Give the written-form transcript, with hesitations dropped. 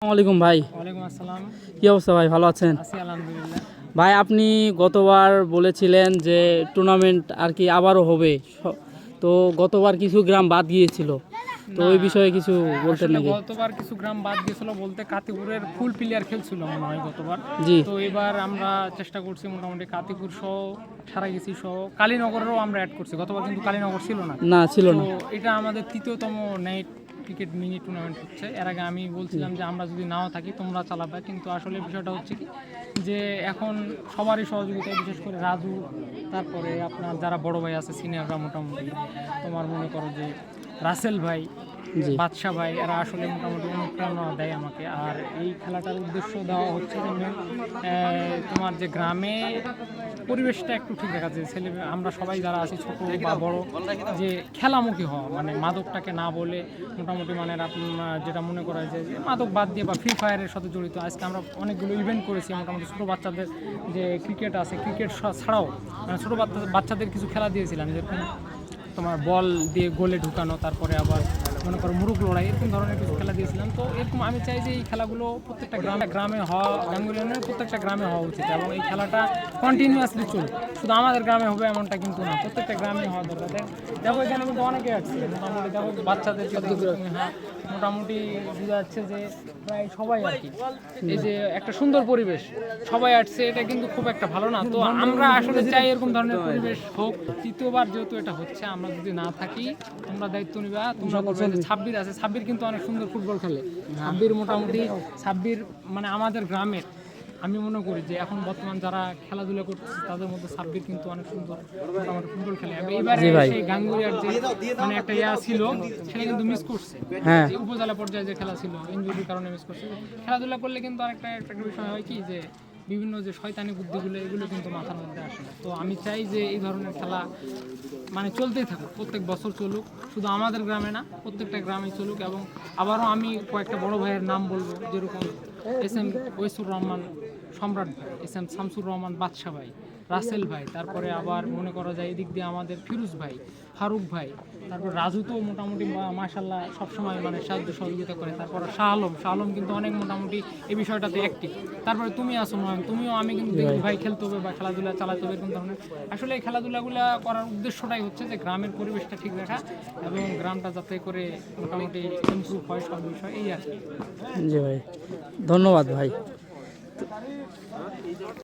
আসসালামাইকুম ভাই। ওয়ালাইকুম আসসালাম। কি অবস্থা ভাই, ভালো আছেন? আছি আলহামদুলিল্লাহ। ভাই আপনি গতবার বলেছিলেন যে টুর্নামেন্ট আর কি আবারও হবে, তো গতবার কিছু গ্রাম বাদ গিয়েছিল, তো না, ওই বিষয়ে কিছু বলতেন আসলে নাকি? গতবার কিছু গ্রাম বাদ গেছিল বলতে কাতিপুরের ফুল প্লেয়ার খেলছিল মনে হয় গতবার। জি। তো এবার আমরা চেষ্টা করছি মোটামুটি কাতিপুর সহ সারা গেছি সহ কালীনগরেরও আমরা অ্যাড করছি। গতবার কিন্তু কালীনগর ছিল না। না, ছিল তো না। এটা আমাদের তৃতীয়তম নাইট ক্রিকেট মিনি টুর্নামেন্ট হচ্ছে। এর আগে আমি বলছিলাম যে আমরা যদি নাও থাকি তোমরা চালাবে, কিন্তু আসলে বিষয়টা হচ্ছে কি যে এখন সবারই সহযোগিতায়, বিশেষ করে রাজু, তারপরে আপনার যারা বড় ভাই আছে সিনিয়ররা, মোটামুটি তোমার মনে করো যে রাসেল ভাই, জি। বাদশা ভাই, এরা আসলে মোটামুটি অনুপ্রেরণা দেয় আমাকে। আর এই খেলাটার উদ্দেশ্য দেওয়া হচ্ছে যে তোমার যে গ্রামে পরিবেশটা একটু ঠিক রাখা যায়, ছেলে আমরা সবাই যারা আছি ছোট বা বড়, যে খেলামুখী হওয়া, মানে মাদকটাকে না বলে মোটামুটি মানে যেটা মনে করা যায় যে মাদক বাদ দিয়ে বা ফ্রি ফায়ারের সাথে জড়িত। আজকে আমরা অনেকগুলো ইভেন্ট করেছি মোটামুটি ছোটো বাচ্চাদের, যে ক্রিকেট আছে, ক্রিকেট ছাড়াও মানে ছোটো বাচ্চাদের কিছু খেলা দিয়েছিলাম, যেরকম তোমার বল দিয়ে গোলে ঢুকানো, তারপরে আবার মনে করো মুরুগ লড়াই, এরকম ধরনের কিছু খেলা দিয়েছিলাম। তো এরকম আমি চাই যে এই খেলাগুলো প্রত্যেকটা গ্রামে হওয়া, গাঙ্গুলিয়ানের প্রত্যেকটা গ্রামে হওয়া উচিত, এবং এই খেলাটা কন্টিনিউয়াসলি চলুক। শুধু আমাদের গ্রামে হবে এমনটা কিন্তু না, প্রত্যেকটা গ্রামে হওয়া দরকার। দেখো এখানে কিন্তু অনেকে আসছে, মোটামুটি দেখো বাচ্চাদের, হ্যাঁ মোটামুটি বোঝা যাচ্ছে যে প্রায় সবাই আর কি, এই যে একটা সুন্দর পরিবেশ, সবাই আসছে, এটা কিন্তু খুব একটা ভালো না। তো আমরা আসলে চাই এরকম ধরনের পরিবেশ হোক। তৃতীয়বার যেহেতু এটা হচ্ছে, আমরা যদি না থাকি তোমরা দায়িত্ব নিবা, তোমরা বলবে যে ছাব্বির আছে, ছাব্বির কিন্তু অনেক সুন্দর ফুটবল খেলে। ছাব্বির মোটামুটি ছাব্বির মানে আমাদের গ্রামের, আমি মনে করি যে এখন বর্তমান যারা খেলাধুলা করতেছে তাদের মধ্যে সাব্বির কিন্তু অনেক সুন্দর মোটামুটি ফুটবল খেলে। এবারে সেই গাঙ্গুলিয়ার যে মানে একটা ছিল, সেটা কিন্তু মিস করছে। হ্যাঁ। উপজেলা পর্যায়ে যে খেলা ছিল, ইনজুরির কারণে মিস করছে। খেলাধুলা করলে কিন্তু আরেকটা একটা বিষয় হয় কি, যে বিভিন্ন যে শয়তানি বুদ্ধিগুলো, এগুলো কিন্তু মাথার মধ্যে আসে না। তো আমি চাই যে এই ধরনের খেলা মানে চলতেই থাকুক, প্রত্যেক বছর চলুক, শুধু আমাদের গ্রামে না, প্রত্যেকটা গ্রামে চলুক। এবং আবারও আমি কয়েকটা বড় ভাইয়ের নাম বলবো, যেরকম SM ওয়েসুর রহমান সম্রাট ভাই, SM শামসুর রহমান বাদশা ভাই, রাসেল ভাই, তারপরে আবার মনে করা যায় এদিক দিয়ে আমাদের ফিরোজ ভাই, ফারুক ভাই, তারপর রাজু তো মোটামুটি মাশাল্লাহ সবসময় মানে সাহায্য সহযোগিতা করে। তারপর শাহ আলম কিন্তু অনেক মোটামুটি এই বিষয়টাতে অ্যাক্টিভ। তারপরে তুমি আসো নয়ন, তুমিও, আমি কিন্তু দেখি ভাই খেলতে হবে বা খেলাধুলা চালাতে হবে এরকম ধরনের। আসলে এই খেলাধুলাগুলো করার উদ্দেশ্যটাই হচ্ছে যে গ্রামের পরিবেশটা ঠিক রাখা, এবং গ্রামটা যাতে করে মোটামুটি ইমপ্রুভ হয় সব বিষয়, এই আর কি। জি ভাই, ধন্যবাদ ভাই।